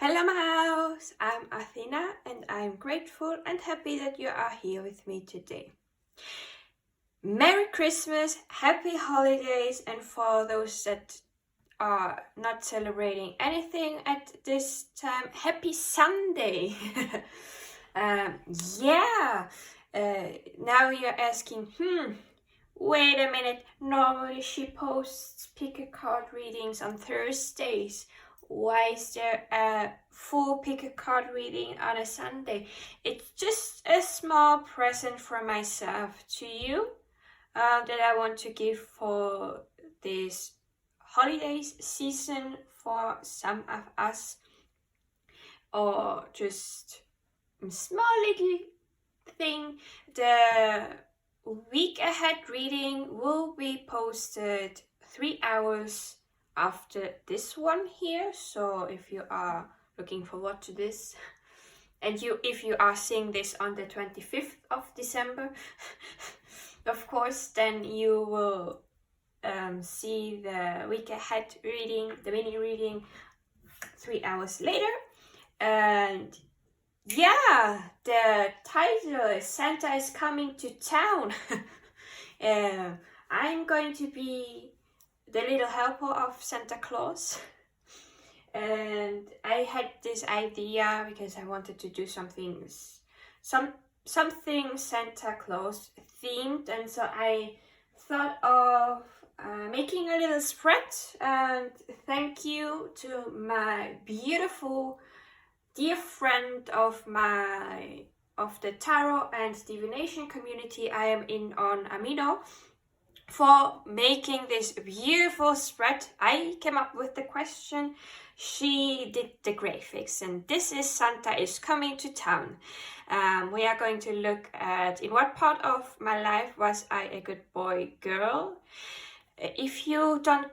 Hello my house, I'm Athina and I'm grateful and happy that you are here with me today. Merry Christmas, happy holidays, and for those that are not celebrating anything at this time, happy Sunday. yeah, now you're asking, wait a minute, normally she posts pick a card readings on Thursdays. Why is there a full pick a card reading on a Sunday? It's just a small present from myself to you that I want to give for this holidays season for some of us, or just a small little thing. The week ahead reading will be posted 3 hours after this one here, so if you are looking forward to this, and if you are seeing this on the 25th of December of course, then you will see the week ahead reading, the mini reading, 3 hours later. And yeah, the title is Santa is Coming to Town. I'm going to be the little helper of Santa Claus. And I had this idea because I wanted to do something Santa Claus themed, and so I thought of making a little spread. And thank you to my beautiful dear friend of the tarot and divination community I am in on Amino for making this beautiful spread. I came up with the question, she did the graphics, and this is Santa is Coming to Town. We are going to look at in what part of my life was I a good boy, girl. If you don't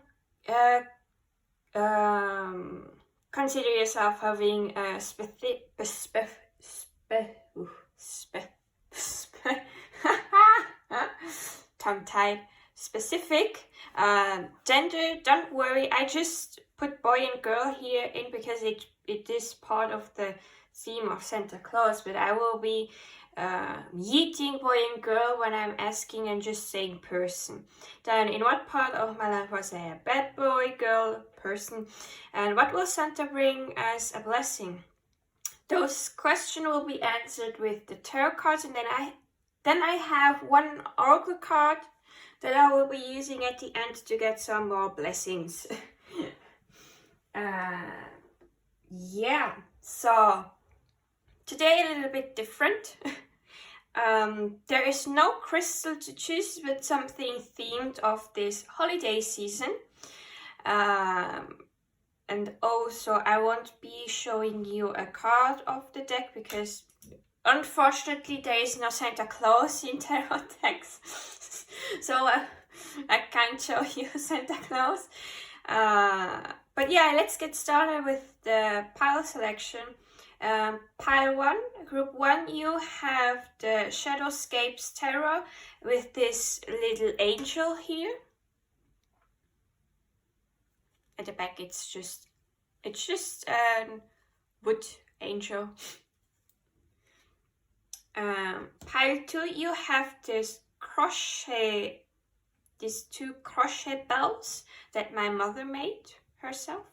consider yourself having a tongue-tied specific gender, don't worry. I just put boy and girl here in because it is part of the theme of Santa Claus, but I will be yeeting boy and girl when I'm asking and just saying person. Then in what part of my life was I a bad boy, girl, person, and what will Santa bring as a blessing? Those questions will be answered with the tarot cards, and then I have one oracle card that I will be using at the end to get some more blessings. Yeah, so today a little bit different. There is no crystal to choose, but something themed of this holiday season. And also I won't be showing you a card of the deck because unfortunately there is no Santa Claus in tarot decks. So I can't show you Santa Claus. But yeah, let's get started with the pile selection. Pile 1, group 1, you have the Shadowscapes Tarot with this little angel here. At the back it's just a wood angel. Pile 2, you have these two crochet bells that my mother made herself.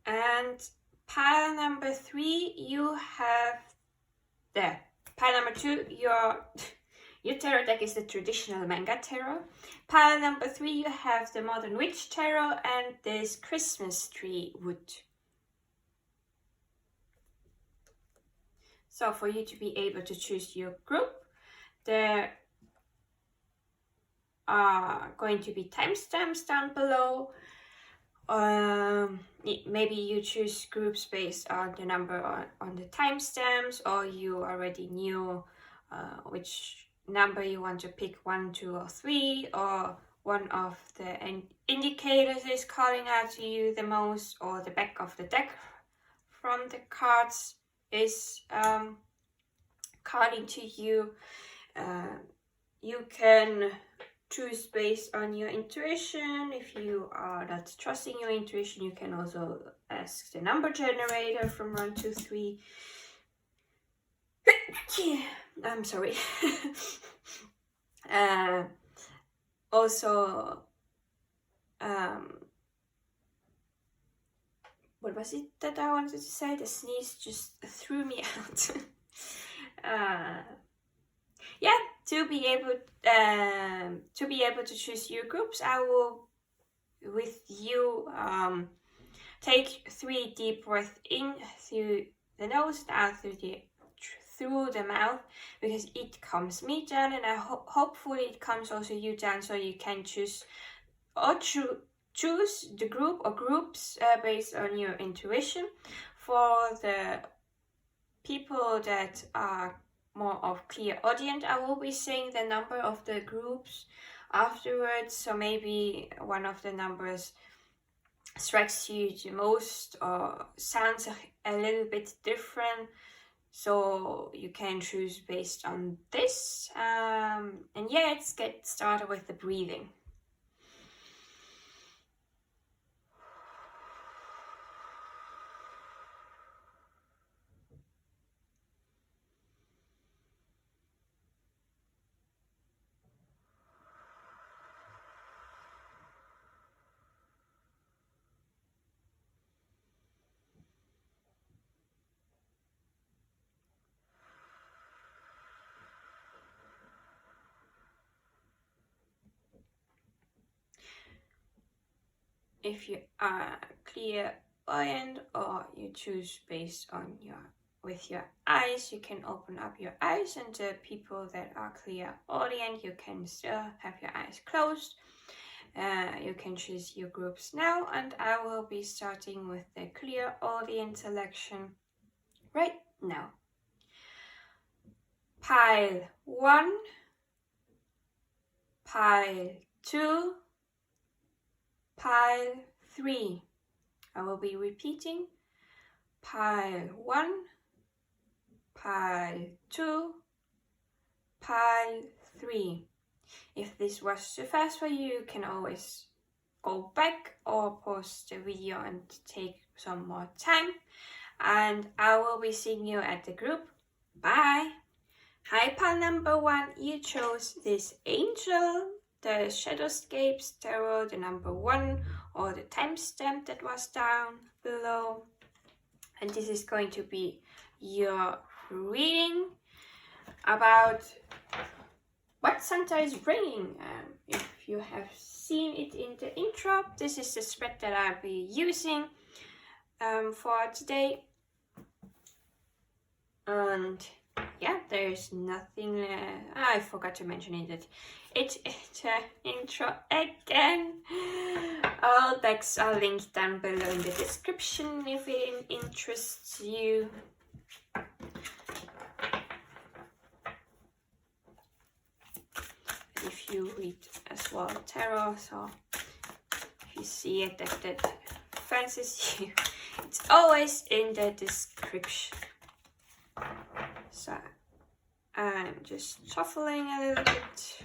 And pile number 3, you have there. Pile number 2, your tarot deck is the traditional manga tarot. Pile number 3, you have the modern witch tarot and this Christmas tree wood. So for you to be able to choose your group, there are going to be timestamps down below. Maybe you choose groups based on the number on the timestamps, or you already knew which number you want to pick, 1, 2, or 3, or one of the indicators is calling out to you the most, or the back of the deck from the cards is calling to you. You can choose based on your intuition. If you are not trusting your intuition, you can also ask the number generator from 1 to 3. I'm sorry. Also, what was it that I wanted to say? The sneeze just threw me out. Yeah, to be able to choose your groups, I will with you take 3 deep breaths in through the nose, out through the mouth, because it calms me down, and hopefully it calms also you down, so you can choose the group or groups based on your intuition. For the people that are more of clairaudient, I will be saying the number of the groups afterwards, so maybe one of the numbers strikes you the most or sounds a little bit different, so you can choose based on this. And yeah, let's get started with the breathing. If you are clairaudient or you choose based on with your eyes, you can open up your eyes, and the people that are clairaudient, you can still have your eyes closed. You can choose your groups now, and I will be starting with the clairaudient selection right now. Pile 1, pile 2, pile 3. I will be repeating. Pile 1, pile 2, pile 3. If this was too fast for you, you can always go back or pause the video and take some more time. And I will be seeing you at the group. Bye! Hi, pile number 1. You chose this angel, the Shadowscapes Tarot, the number 1, or the timestamp that was down below. And this is going to be your reading about what Santa is bringing. If you have seen it in the intro, this is the spread that I'll be using for today. And yeah, there's nothing. I forgot to mention it. That it's the intro again. All decks are linked down below in the description if it interests you. If you read as well tarot, so if you see it that fancies you, it's always in the description. So I'm just shuffling a little bit.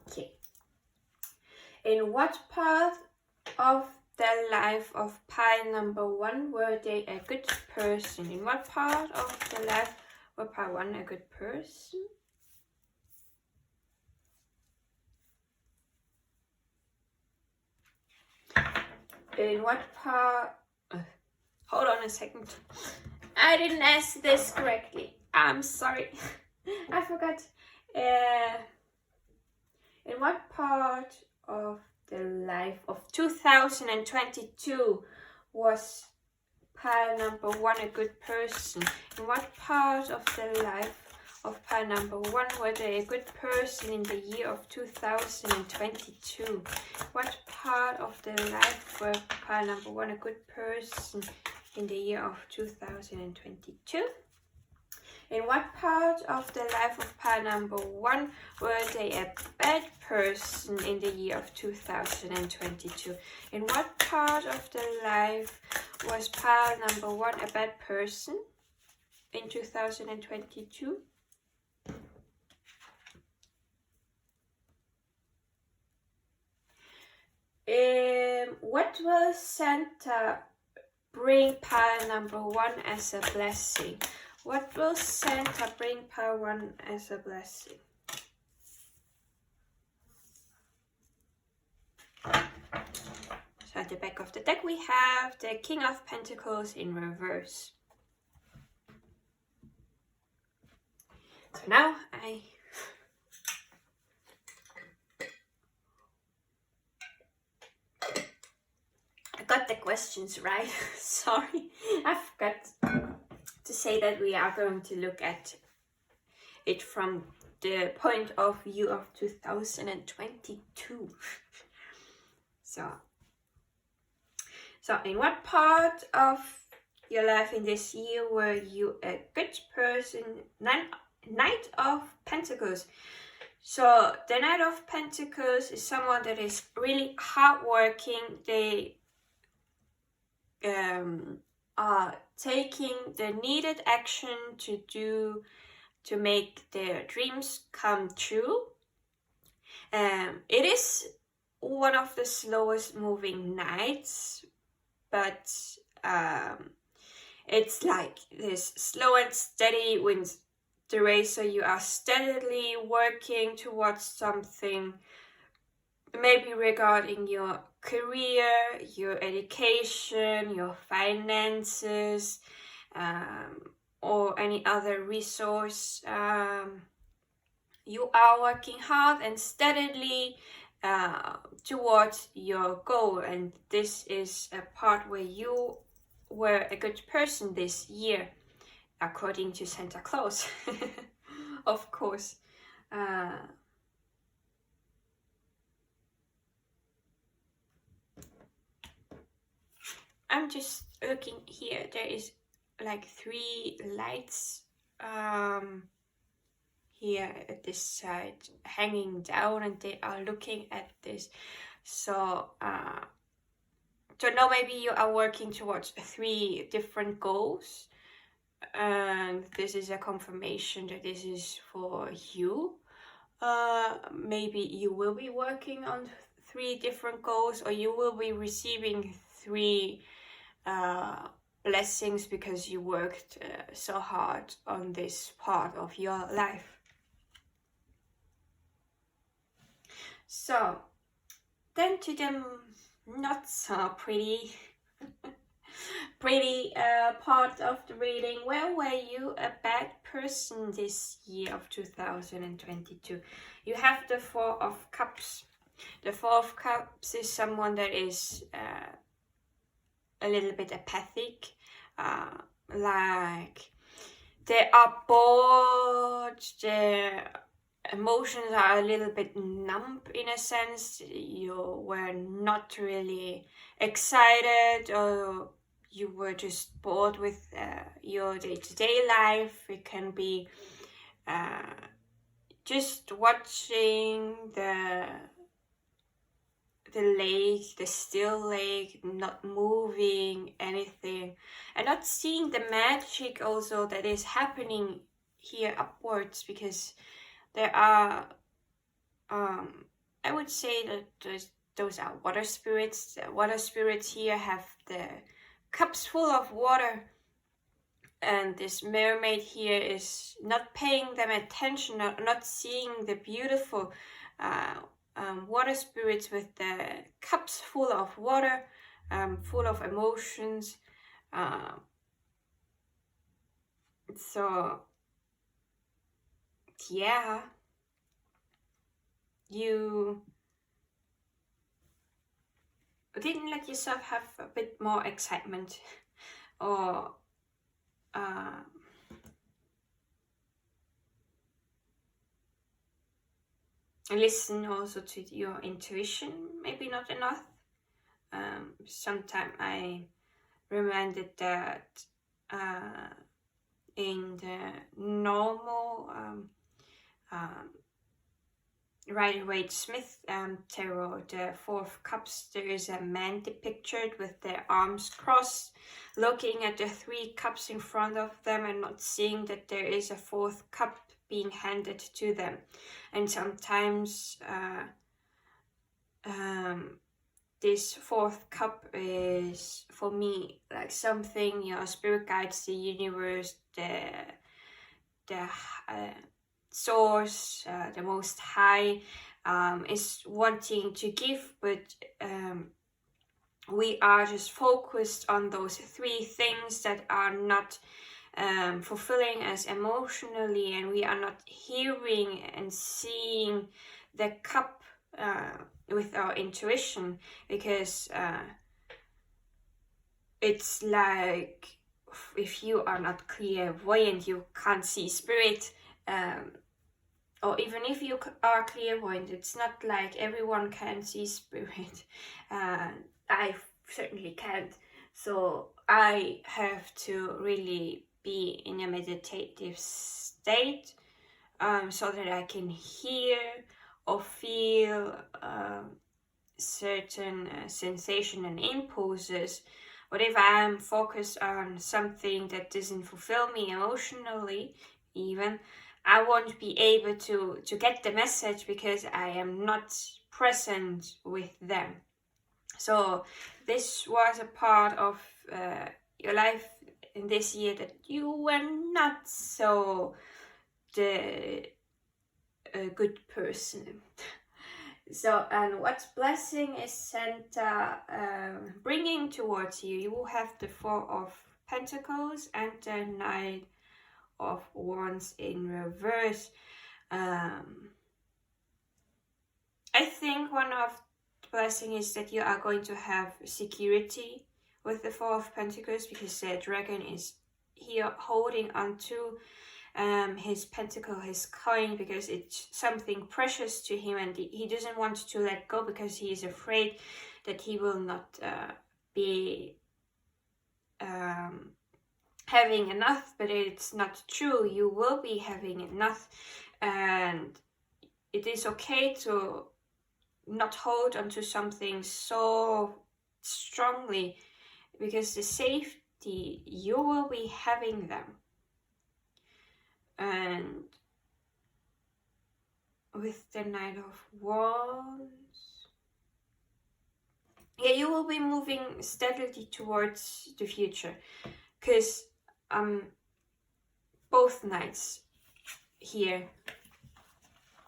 Okay. In what part of the life of pile number 1 were they a good person? In what part of the life were pile 1 a good person? In what part... hold on a second. I didn't ask this correctly. I'm sorry. I forgot. In what part of the life of 2022 was pile number 1 a good person? In what part of the life of pile number 1 were they a good person in the year of 2022? What part of the life were pile number 1 a good person in the year of 2022? In what part of the life of pile number 1 were they a bad person in the year of 2022? In what part of the life was pile number 1 a bad person in 2022? What will Santa bring pile number 1 as a blessing? What will Santa bring pile 1 as a blessing? So at the back of the deck we have the King of Pentacles in reverse. So now I got the questions right. Sorry, I forgot to say that we are going to look at it from the point of view of 2022. So in what part of your life in this year were you a good person? Knight of Pentacles. So the Knight of Pentacles is someone that is really hardworking. They are taking the needed action to make their dreams come true. It is one of the slowest moving nights, but it's like this slow and steady wins the race. So you are steadily working towards something, maybe regarding your career, your education, your finances, or any other resource. You are working hard and steadily towards your goal, and this is a part where you were a good person this year, according to Santa Claus. Of course. I'm just looking here. There is like 3 lights here at this side hanging down, and they are looking at this. So don't know, maybe you are working towards 3 different goals, and this is a confirmation that this is for you. Maybe you will be working on 3 different goals, or you will be receiving 3 blessings because you worked so hard on this part of your life. So then to the not so pretty part of the reading. Where were you a bad person this year of 2022? You have the 4 of Cups. The 4 of Cups is someone that is a little bit apathic, like they are bored, their emotions are a little bit numb in a sense. You were not really excited, or you were just bored with your day-to-day life. It can be just watching the lake, the still lake, not moving anything, and not seeing the magic also that is happening here upwards, because there are I would say that those are water spirits. The water spirits here have the cups full of water, and this mermaid here is not paying them attention, not seeing the beautiful water spirits with the cups full of water, full of emotions. So yeah, you didn't let yourself have a bit more excitement, or listen also to your intuition, maybe not enough. Sometimes I reminded that in the normal Rider-Waite-Smith tarot, the Four of Cups, there is a man depicted with their arms crossed, looking at the three cups in front of them and not seeing that there is a fourth cup being handed to them. And sometimes this fourth cup is, for me, like something your spirit guides, the universe, the source, the most high, is wanting to give, but we are just focused on those three things that are not fulfilling us emotionally, and we are not hearing and seeing the cup with our intuition, because it's like, if you are not clairvoyant, you can't see spirit, or even if you are clairvoyant, it's not like everyone can see spirit. I certainly can't, so I have to really be in a meditative state, so that I can hear or feel certain sensation and impulses. But if I'm focused on something that doesn't fulfill me emotionally, even, I won't be able to get the message, because I am not present with them. So this was a part of your life in this year that you were not so the good person. So, and what blessing is Santa bringing towards you? You will have the Four of Pentacles and the Knight of Wands in reverse. I think one of the blessing is that you are going to have security with the Four of Pentacles, because the dragon is here holding on to his pentacle, his coin, because it's something precious to him, and he doesn't want to let go, because he is afraid that he will not be having enough. But it's not true. You will be having enough, and it is okay to not hold onto something so strongly, because the safety, you will be having them. And with the Knight of Wands, yeah, you will be moving steadily towards the future, because both Knights here,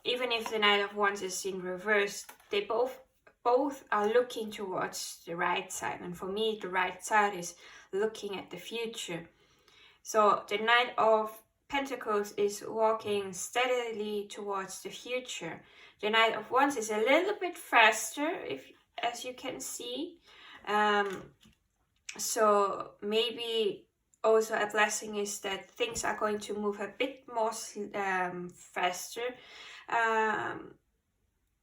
even if the Knight of Wands is in reverse, they both are looking towards the right side. And for me, the right side is looking at the future. So the Knight of Pentacles is walking steadily towards the future. The Knight of Wands is a little bit faster, as you can see. So maybe also a blessing is that things are going to move a bit more faster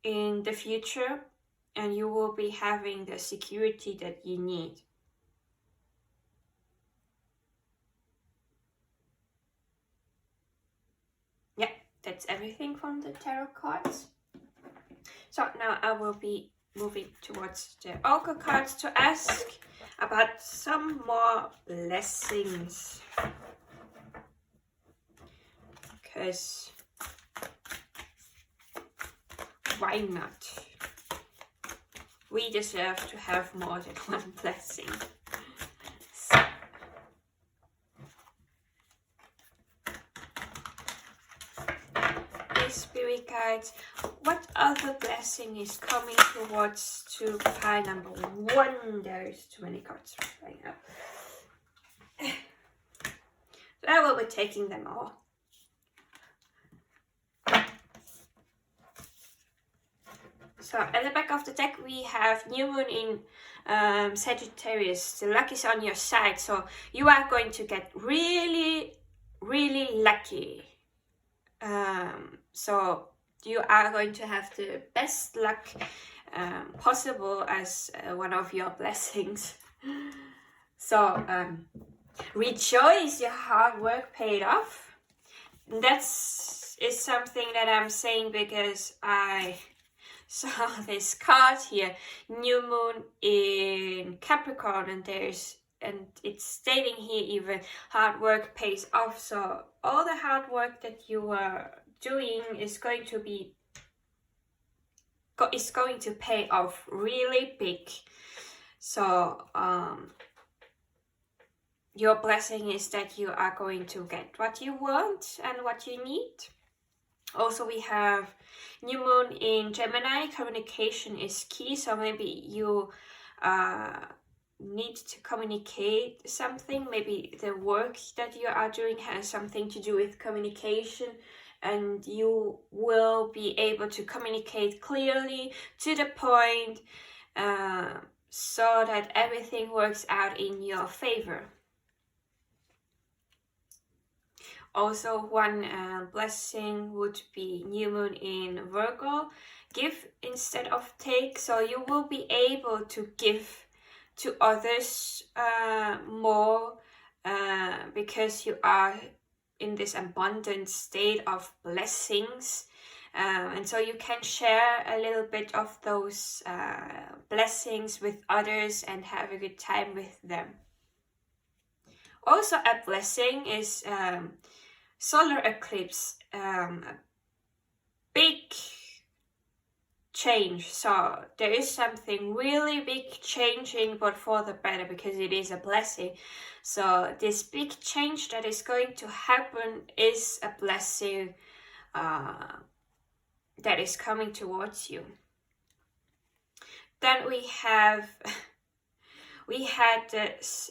in the future, and you will be having the security that you need. Yeah, that's everything from the tarot cards. So now I will be moving towards the oracle cards to ask about some more blessings, because why not? We deserve to have more than one blessing. So, spirit guides, what other blessing is coming towards to pile number one? There is too many cards right now. So I will be taking them all. So at the back of the deck we have new moon in Sagittarius. The luck is on your side, so you are going to get really, really lucky. So you are going to have the best luck possible as one of your blessings. So rejoice, your hard work paid off. That's is something that I'm saying because I saw this card here, new moon in Capricorn, and it's stating here even hard work pays off. So all the hard work that you are doing is going to pay off really big. So your blessing is that you are going to get what you want and what you need. Also, we have new moon in Gemini. Communication is key, so maybe you need to communicate something. Maybe the work that you are doing has something to do with communication, and you will be able to communicate clearly to the point, so that everything works out in your favor. Also, one blessing would be new moon in Virgo. Give instead of take, so you will be able to give to others more because you are in this abundant state of blessings, and so you can share a little bit of those blessings with others and have a good time with them. Also, a blessing is solar eclipse, a big change. So there is something really big changing, but for the better, because it is a blessing. So this big change that is going to happen is a blessing that is coming towards you. Then we had this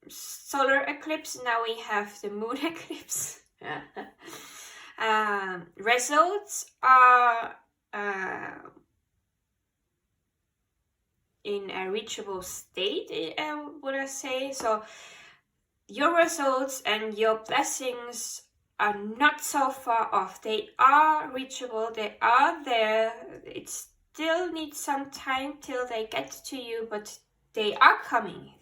solar eclipse. Now we have the moon eclipse. Results are in a reachable state, would I say. So your results and your blessings are not so far off. They are reachable, they are there. It still needs some time till they get to you, but they are coming.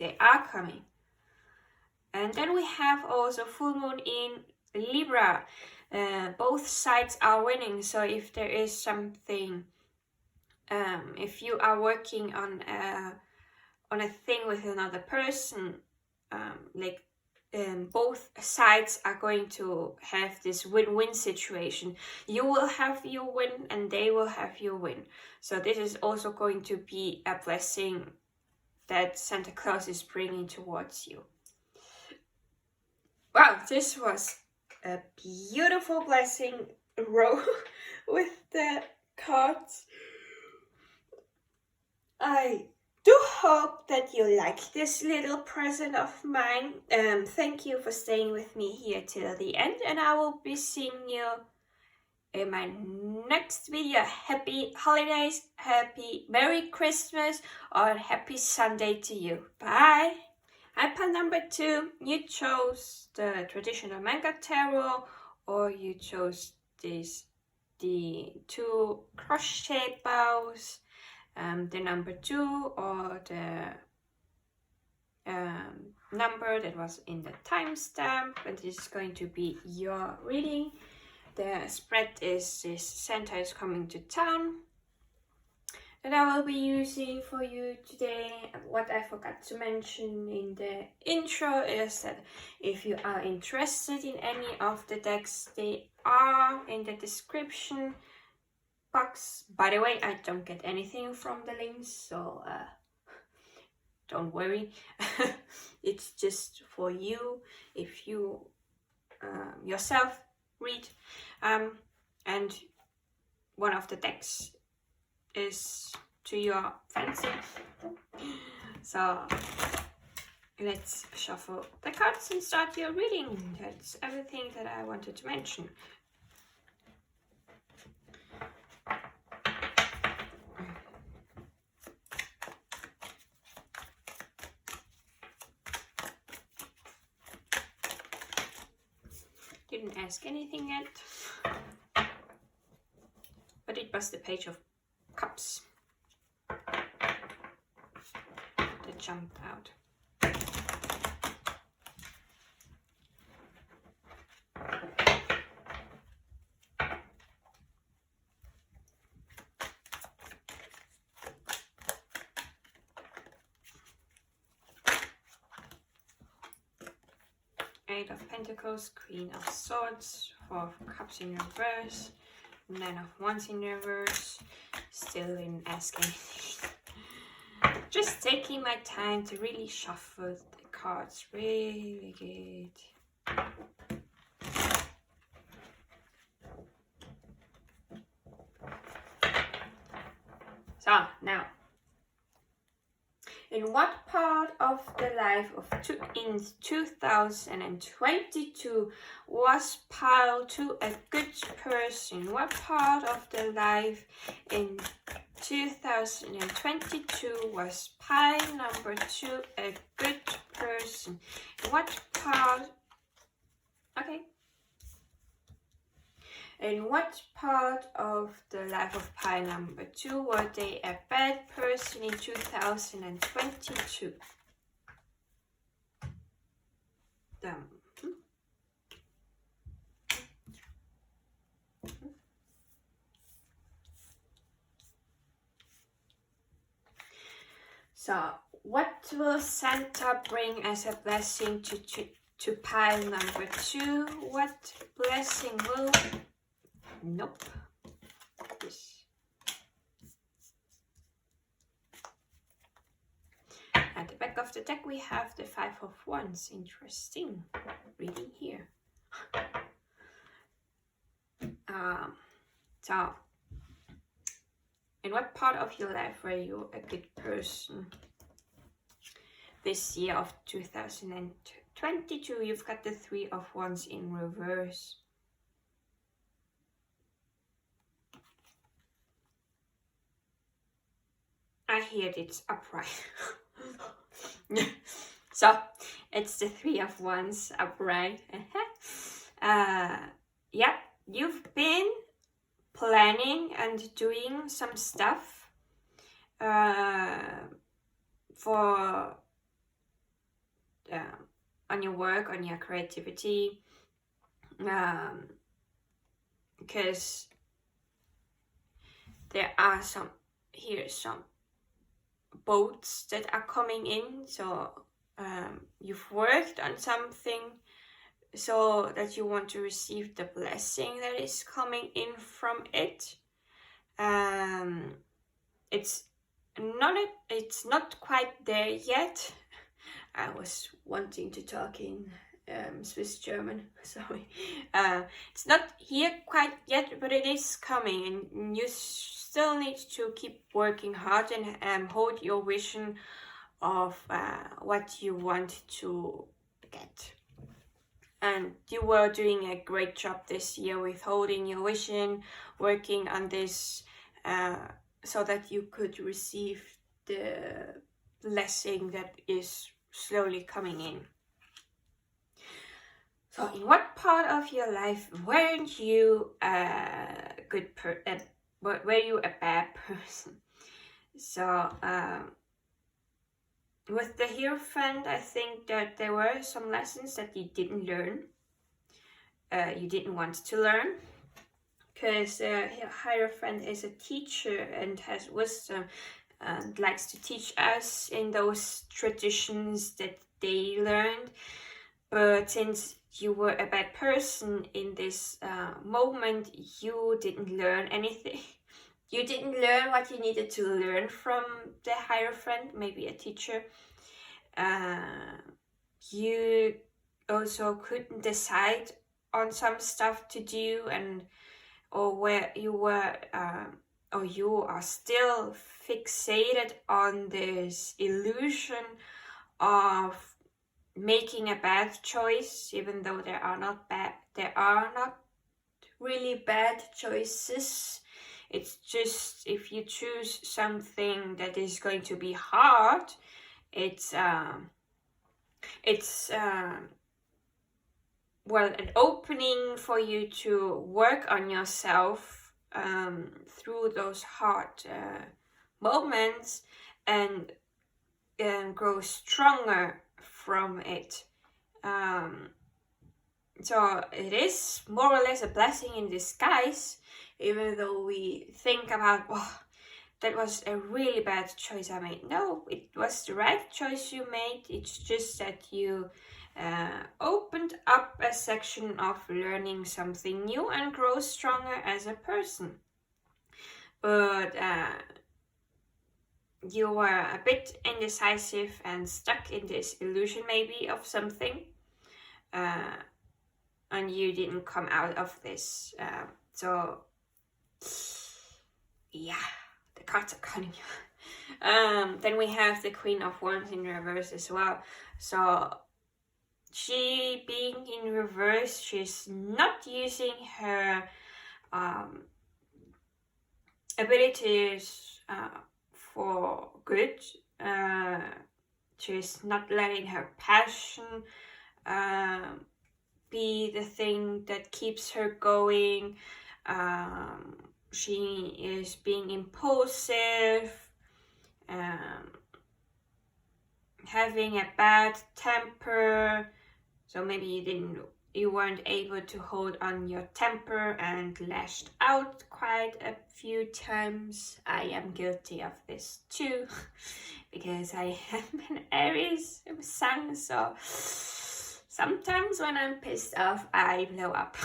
And then we have also full moon in Libra. Both sides are winning. So if there is something, if you are working on a thing with another person, both sides are going to have this win-win situation. You will have your win and they will have your win. So this is also going to be a blessing that Santa Claus is bringing towards you. Wow, this was a beautiful blessing row with the cards. I do hope that you like this little present of mine. Thank you for staying with me here till the end, and I will be seeing you in my next video. Happy holidays, happy Merry Christmas, or Happy Sunday to you. Bye! iPad number 2, you chose the traditional manga tarot, or you chose the 2 crochet bows, the number 2, or the number that was in the timestamp, and this is going to be your reading. The spread is this Santa is coming to town that I will be using for you today. What I forgot to mention in the intro is that if you are interested in any of the decks, they are in the description box. By the way, I don't get anything from the links, so don't worry. It's just for you if you yourself read, and one of the decks is to your fancy. So let's shuffle the cards and start your reading. That's everything that I wanted to mention. Didn't ask anything yet. But it was the Page of Cups that jumped out. Eight of Pentacles, Queen of Swords, Four of Cups in reverse, Nine of Wands in reverse. Still didn't ask anything. Just taking my time to really shuffle the cards. Really good. So now, in what part of the life of in 2022 was pile 2 a good person? What part of the life in 2022 was pile number 2 a good person? What part? Okay. In what part of the life of pile number 2 were they a bad person in 2022? So, what will Santa bring as a blessing to pile number 2? What blessing will... Nope. This. At the back of the deck we have the Five of Wands. Interesting reading here. So, in what part of your life were you a good person? This year of 2022, you've got the Three of Wands in reverse. I hear it's upright. So, it's the Three of Wands upright. Yeah, you've been planning and doing some stuff for on your work, on your creativity, because there are some boats that are coming in, so you've worked on something so that you want to receive the blessing that is coming in from it. It's not quite there yet. I was wanting to talk in Swiss German, sorry. It's not here quite yet, but it is coming, and you still need to keep working hard and hold your vision of what you want to get. And you were doing a great job this year with holding your vision, working on this so that you could receive the blessing that is slowly coming in. So, in what part of your life weren't you a good were you a bad person? So, with the Hierophant, I think that there were some lessons that you didn't learn. You didn't want to learn. Because Hierophant is a teacher and has wisdom and likes to teach us in those traditions that they learned. But since you were a bad person in this moment, you didn't learn anything. You didn't learn what you needed to learn from the Hierophant, maybe a teacher. You also couldn't decide on some stuff to do, or where you were, or you are still fixated on this illusion of making a bad choice, even though there are not really bad choices. It's just if you choose something that is going to be hard, an opening for you to work on yourself through those hard moments and grow stronger from it. So it is more or less a blessing in disguise, even though we think about, oh, that was a really bad choice I made. No, it was the right choice you made. It's just that you opened up a section of learning something new and grow stronger as a person. But you were a bit indecisive and stuck in this illusion maybe of something. And you didn't come out of this. So, yeah, the cards are calling you. Then we have the Queen of Wands in reverse as well. So, she being in reverse, she's not using her abilities for good. She's not letting her passion be the thing that keeps her going. She is being impulsive, having a bad temper. So maybe you weren't able to hold on your temper and lashed out quite a few times. I am guilty of this too, because I am an Aries sun, so sometimes when I'm pissed off, I blow up.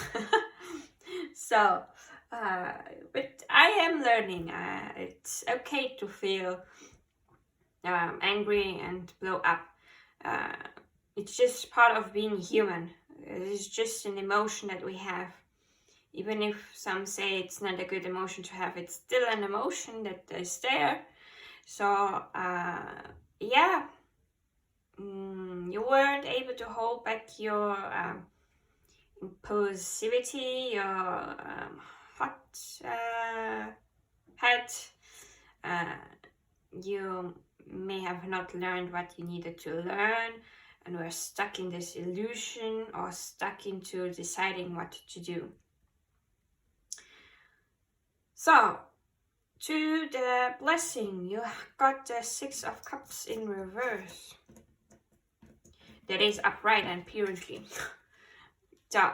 So, but I am learning. It's okay to feel angry and blow up. It's just part of being human. It's just an emotion that we have. Even if some say it's not a good emotion to have, it's still an emotion that is there. So, yeah. You weren't able to hold back your impulsivity, your hot head. You may have not learned what you needed to learn and were stuck in this illusion or stuck into deciding what to do. So, to the blessing, you got the Six of Cups in reverse. That is upright and purity. So,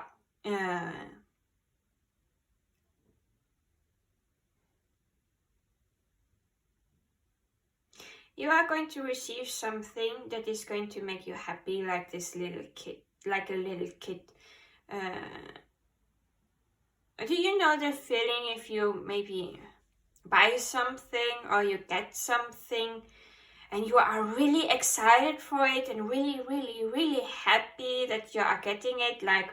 you are going to receive something that is going to make you happy, like this little kid, like a little kid. Do you know the feeling if you maybe buy something or you get something and you are really excited for it and really, really, really happy that you are getting it? Like,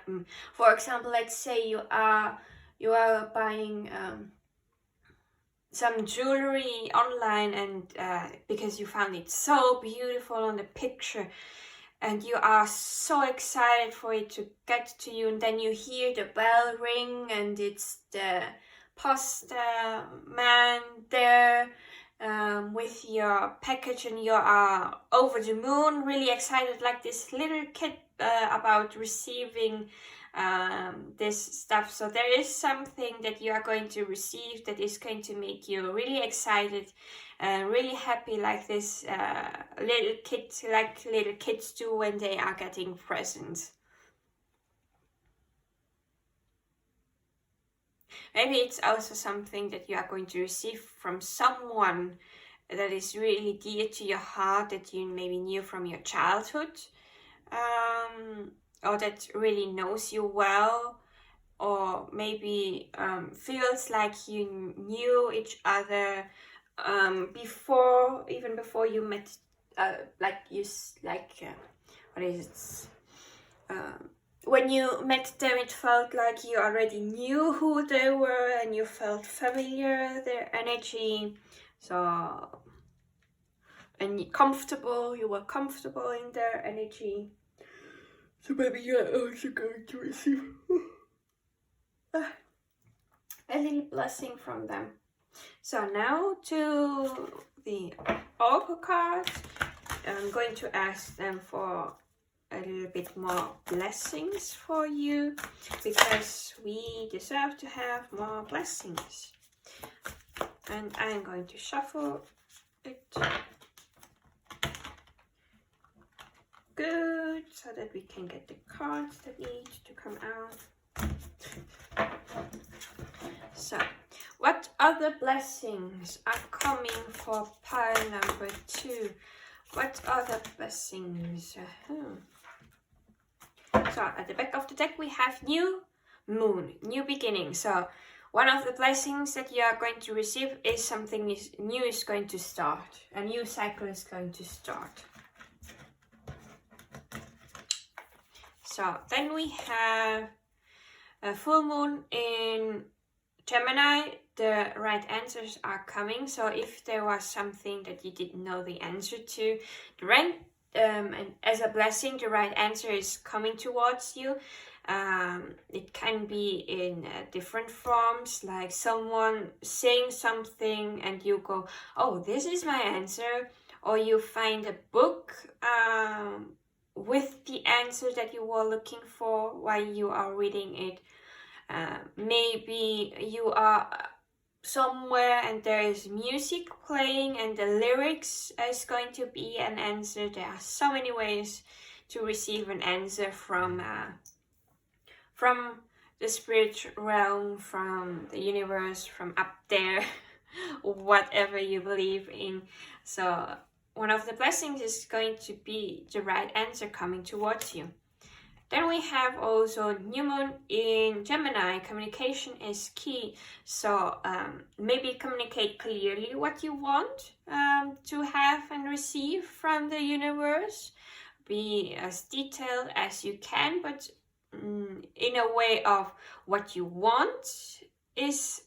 for example, let's say you are buying some jewelry online and because you found it so beautiful on the picture and you are so excited for it to get to you, and then you hear the bell ring and it's the post man there with your package, and you are over the moon, really excited like this little kid about receiving this stuff. So there is something that you are going to receive that is going to make you really excited and really happy, like this little kids do when they are getting presents. Maybe it's also something that you are going to receive from someone that is really dear to your heart, that you maybe knew from your childhood, or that really knows you well, or maybe feels like you knew each other before you met, when you met them, it felt like you already knew who they were and you felt familiar, their energy. So, and you were comfortable in their energy. So maybe you're also going to receive a little blessing from them. So now to the Oracle cards. I'm going to ask them for a little bit more blessings for you, because we deserve to have more blessings. And I'm going to shuffle it. Good, so that we can get the cards that need to come out. So, what other blessings are coming for pile number 2? What other blessings? So, at the back of the deck we have new moon, new beginning. So, one of the blessings that you are going to receive is something new is going to start. A new cycle is going to start. So, then we have a full moon in Gemini. The right answers are coming. So if there was something that you didn't know the answer to, and as a blessing, the right answer is coming towards you. It can be in different forms, like someone saying something and you go, oh, this is my answer. Or you find a book with the answer that you were looking for while you are reading it. Maybe you are somewhere and there is music playing and the lyrics is going to be an answer. There are so many ways to receive an answer from the spiritual realm, from the universe, from up there, whatever you believe in. So one of the blessings is going to be the right answer coming towards you. Then we have also new moon in Gemini. Communication is key. So maybe communicate clearly what you want to have and receive from the universe. Be as detailed as you can, but in a way of what you want is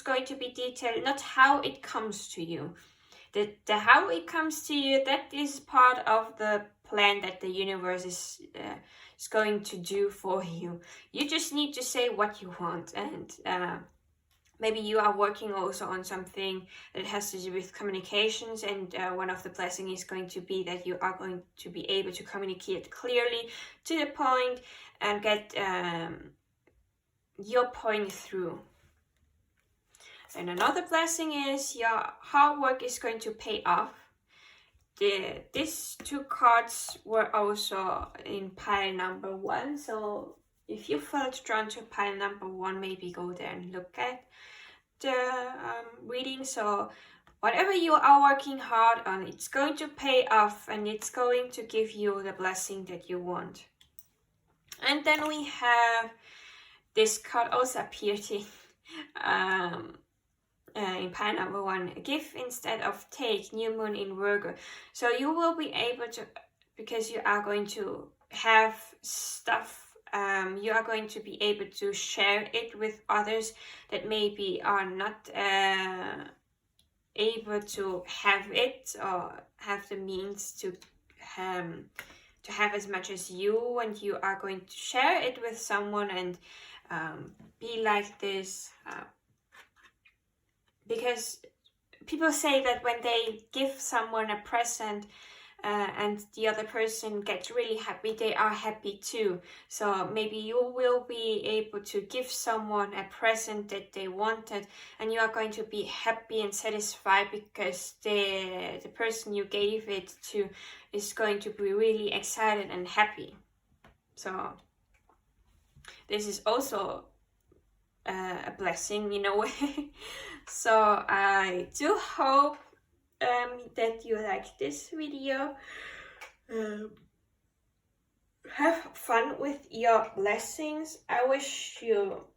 going to be detailed, not how it comes to you. The how it comes to you, that is part of the plan that the universe is going to do for you. You just need to say what you want, and maybe you are working also on something that has to do with communications, and one of the blessings is going to be that you are going to be able to communicate clearly to the point and get your point through. And another blessing is your hard work is going to pay off. These two cards were also in pile number 1. So if you felt drawn to pile number 1, maybe go there and look at the reading. So whatever you are working hard on, it's going to pay off and it's going to give you the blessing that you want. And then we have this card also appeared in pile number 1, give instead of take, new moon in Virgo. So you will be able to, because you are going to have stuff, you are going to be able to share it with others that maybe are not able to have it or have the means to have as much as you, and you are going to share it with someone and be like this. Because people say that when they give someone a present and the other person gets really happy, they are happy too. So maybe you will be able to give someone a present that they wanted, and you are going to be happy and satisfied because the person you gave it to is going to be really excited and happy. So this is also a blessing in a way. So I do hope that you like this video. Have fun with your blessings. I wish you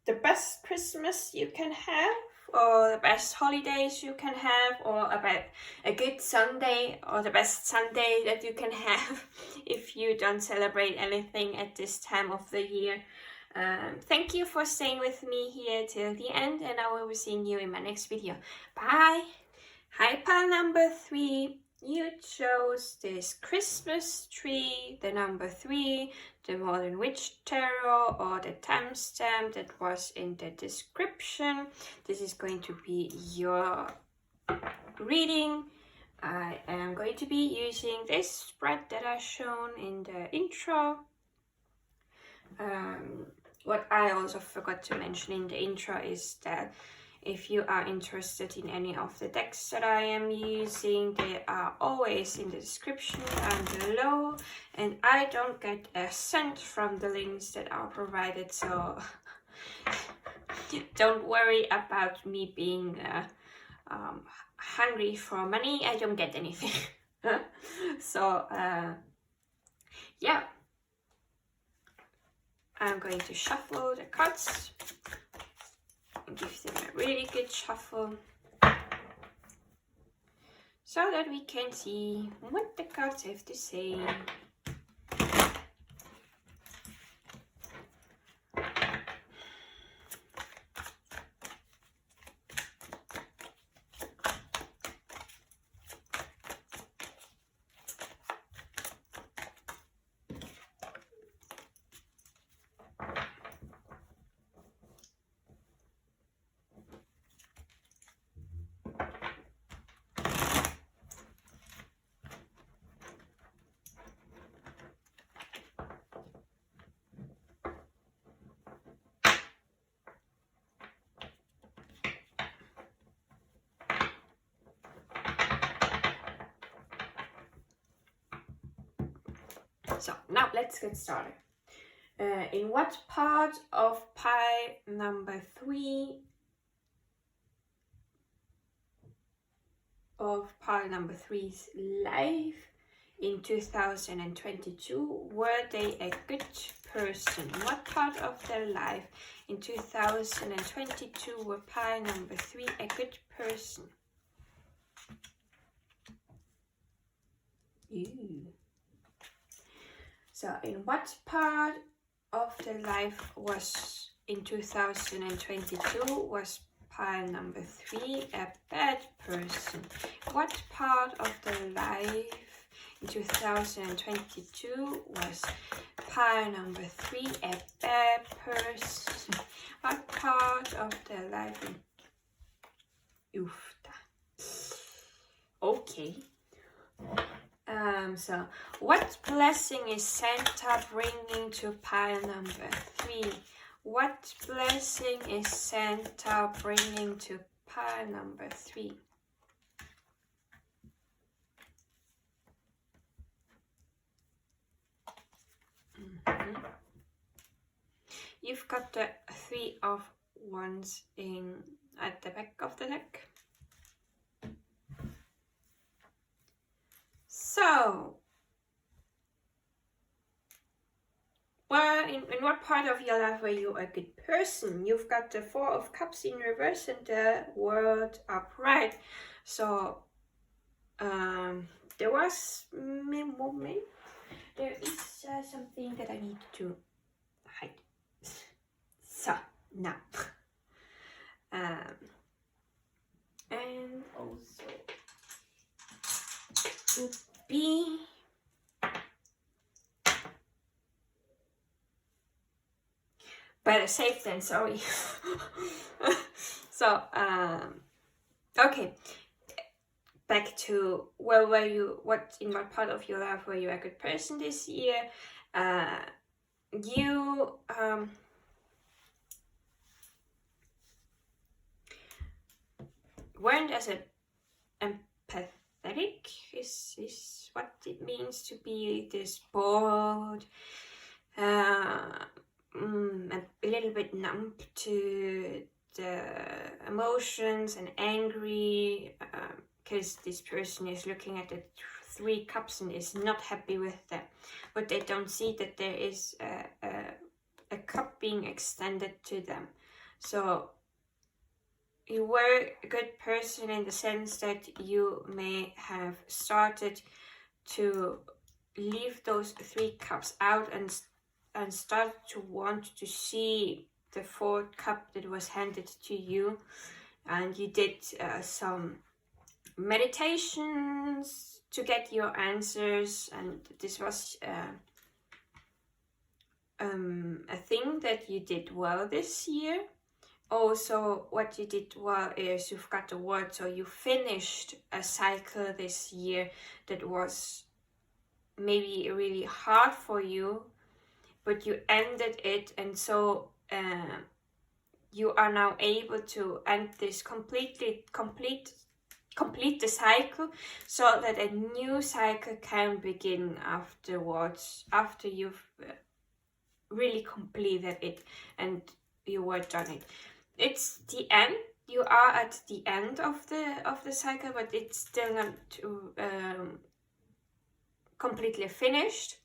the best Christmas you can have, or the best holidays you can have, or about a good Sunday, or the best Sunday that you can have if you don't celebrate anything at this time of the year. Thank you for staying with me here till the end, and I will be seeing you in my next video. Bye! Hi, pile number 3. You chose this Christmas tree, the number 3, the Modern Witch Tarot, or the timestamp that was in the description. This is going to be your reading I am going to be using this spread that I've shown in the intro. What I also forgot to mention in the intro is that if you are interested in any of the decks that I am using, they are always in the description down below, and I don't get a cent from the links that are provided, so don't worry about me being hungry for money. I don't get anything. So yeah, I'm going to shuffle the cards and give them a really good shuffle so that we can see what the cards have to say. So now let's get started. In what part of pile number 3 of pile number 3's life in 2022 were they a good person? What part of their life in 2022 were pile number 3 a good person? Ooh. So in what part of their life was in 2022 was pile number 3 a bad person? What part of their life in 2022 was pile number 3 a bad person? What part of their life in... Oof. Okay. So what blessing is Santa bringing to pile number 3? What blessing is Santa bringing to pile number 3? You've got the 3 of Wands in at the back of the deck. So, well, in what part of your life were you a good person? You've got the 4 of Cups in reverse and the World upright. So, there was moment. There is something that I need to hide. So, now. And also would be better safe than sorry. So okay, back to where were you, in what part of your life were you a good person this year? You weren't as empathetic, is what it means to be this bored, a little bit numb to the emotions and angry, because this person is looking at the 3 cups and is not happy with them, but they don't see that there is a cup being extended to them. So you were a good person in the sense that you may have started to leave those 3 cups out and start to want to see the 4th cup that was handed to you, and you did some meditations to get your answers, and this was a thing that you did well this year. also what you did well is you've got the word, so you finished a cycle this year that was maybe really hard for you, but you ended it, and so you are now able to end this complete the cycle, so that a new cycle can begin afterwards, after you've really completed it and you were done it. It's the end. You are at the end of the cycle, but it's still not completely finished.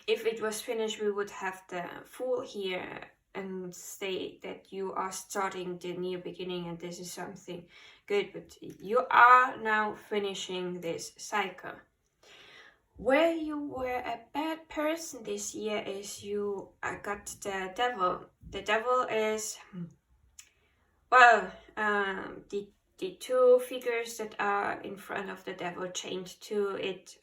If it was finished, we would have the full here and say that you are starting the new beginning, and this is something good, but you are now finishing this cycle. Where you were a bad person this year is you got the devil. The devil is, well, the two figures that are in front of the devil chained to it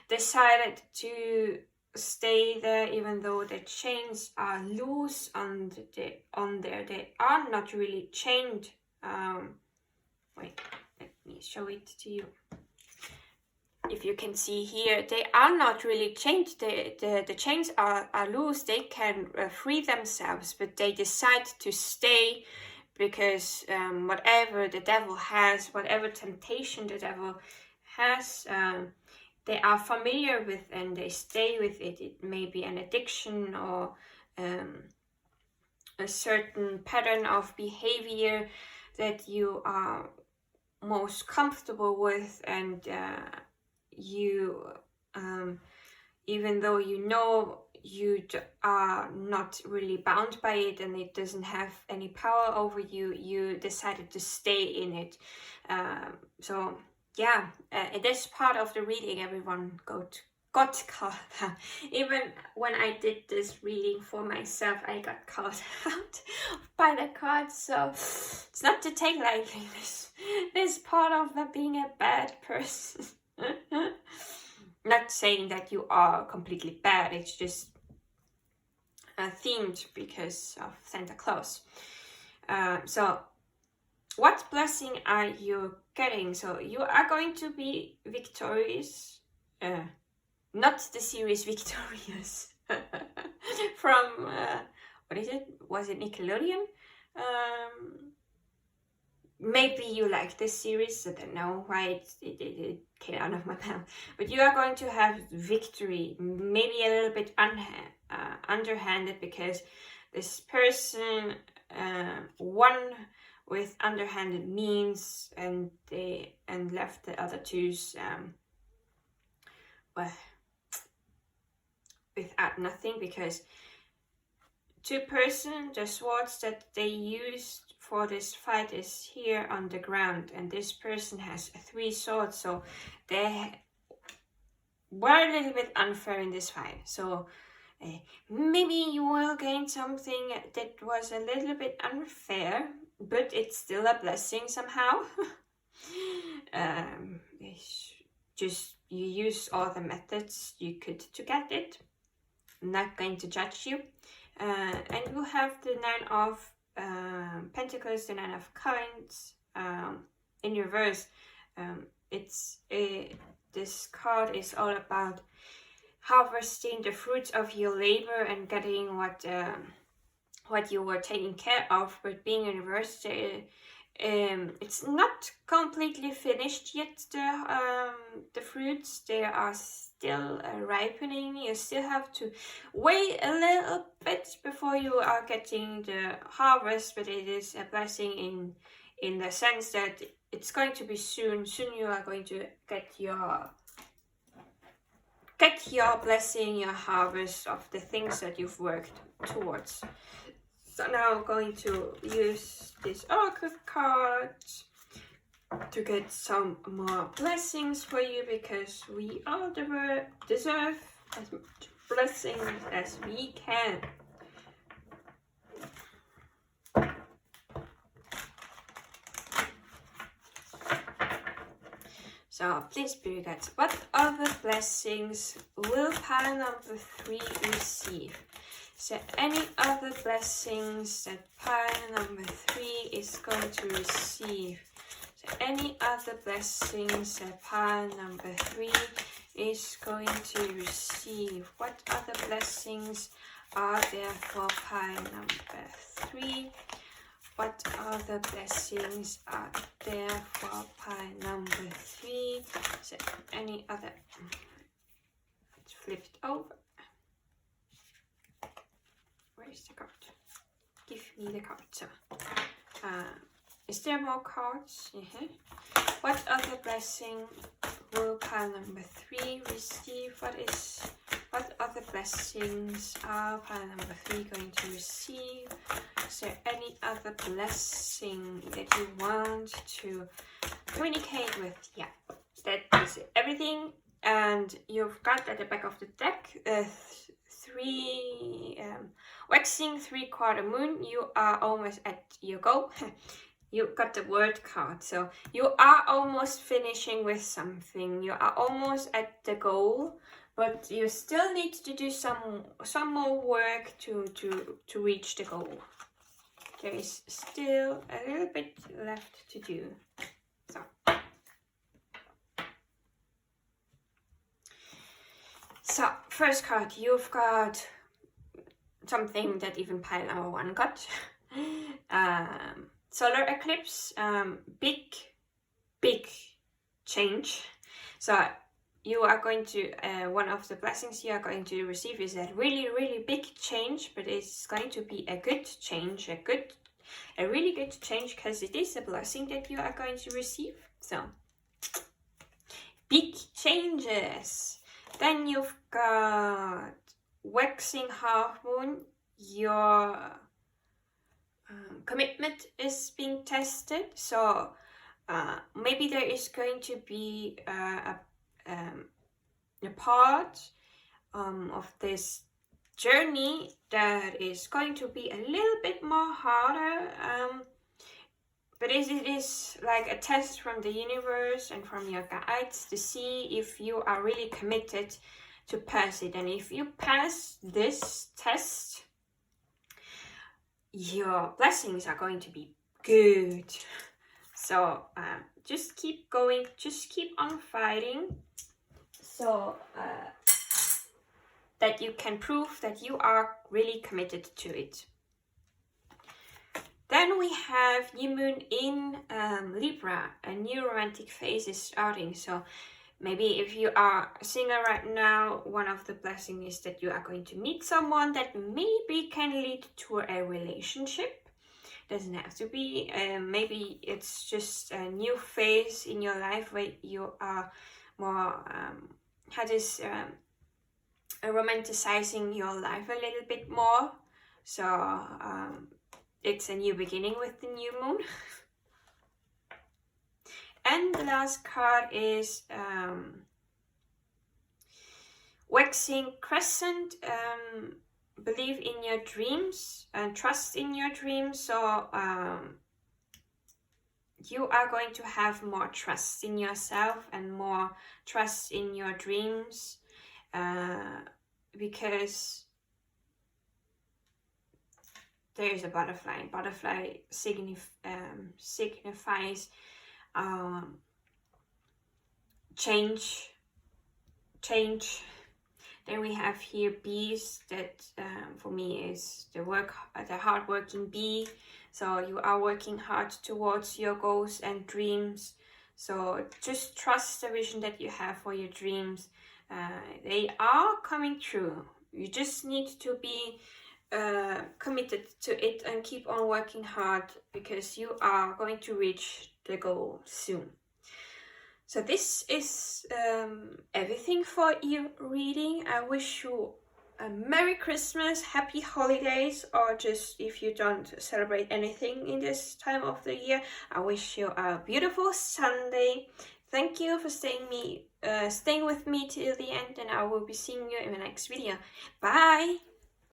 decided to stay there, even though the chains are loose on there. They are not really chained. Wait, let me show it to you. If you can see here, they are not really chained. The chains are loose. They can free themselves, but they decide to stay because whatever the devil has, whatever temptation the devil has, they are familiar with and they stay with it. It may be an addiction or a certain pattern of behavior that you are most comfortable with, and you even though you know you are not really bound by it and it doesn't have any power over you, you decided to stay in it. So yeah, in this part of the reading, everyone got caught. Even when I did this reading for myself, I got caught out by the cards. So it's not to take lightly, this part of being a bad person. Not saying that you are completely bad, it's just themed because of Santa Claus. So what blessing are you getting? So you are going to be victorious. Not the series Victorious from what is it? Was it Nickelodeon? Maybe you like this series. I don't know why it came out of my mouth. But you are going to have victory, maybe a little bit underhanded, because this person won with underhanded means, and left the other twos without nothing, because two-person, the swords that they used for this fight is here on the ground, and this person has 3 swords, so they were a little bit unfair in this fight. So maybe you will gain something that was a little bit unfair, but it's still a blessing somehow. It's just you use all the methods you could to get it. I'm not going to judge you. And we'll have the 9 of Pentacles, the 9 of Coins in reverse. This card is all about harvesting the fruits of your labor and getting what you were taking care of. But being in reverse, it's not completely finished yet. The fruits, they are still ripening. You still have to wait a little bit before you are getting the harvest, but it is a blessing in the sense that it's going to be soon. Soon you are going to get your blessing, your harvest of the things that you've worked towards. So now I'm going to use this oracle card to get some more blessings for you, because we all deserve as much blessings as we can. So please be good. What other blessings will pile number 3 receive? Is there any other blessings that pile number 3 is going to receive? Is there any other blessings that pile number 3 is going to receive? What other blessings are there for pile number 3? What other blessings are there for pile number 3? Is there any other? Let's flip it over. Where is the card? Give me the card. So, is there more cards? What other blessing will pile number 3 receive? What other blessings are pile number 3 going to receive? Is there any other blessing that you want to communicate with? Yeah, that is everything. And you've got at the back of the deck 3 waxing 3/4 moon. You are almost at your goal. You got the word card, so you are almost finishing with something. You are almost at the goal, but you still need to do some more work to reach the goal. There is still a little bit left to do. So first card, you've got something that even pile number 1 got. Solar eclipse, big change. So you are going to, one of the blessings you are going to receive is that really big change, but it's going to be a good change, a really good change, because it is a blessing that you are going to receive. So big changes. Then you've got waxing half moon. Your commitment is being tested. So maybe there is going to be a part of this journey that is going to be a little bit more harder. But it is like a test from the universe and from your guides to see if you are really committed to pass it. And if you pass this test, your blessings are going to be good. So just keep going, just keep on fighting, so that you can prove that you are really committed to it. Then we have new moon in Libra. A new romantic phase is starting. So maybe if you are single right now, one of the blessings is that you are going to meet someone that maybe can lead to a relationship. Doesn't have to be. Maybe it's just a new phase in your life where you are more romanticizing your life a little bit more. So it's a new beginning with the new moon. And the last card is waxing crescent. Believe in your dreams and trust in your dreams. So you are going to have more trust in yourself and more trust in your dreams, because there is a butterfly. Butterfly signifies change. Then we have here bees. That for me is the hard-working bee. So you are working hard towards your goals and dreams. So just trust the vision that you have for your dreams. They are coming true. You just need to be committed to it and keep on working hard, because you are going to reach the goal soon. So this is everything for your reading. I wish you a Merry Christmas, Happy Holidays, or just if you don't celebrate anything in this time of the year, I wish you a beautiful Sunday. Thank you for staying with me till the end, and I will be seeing you in the next video. Bye!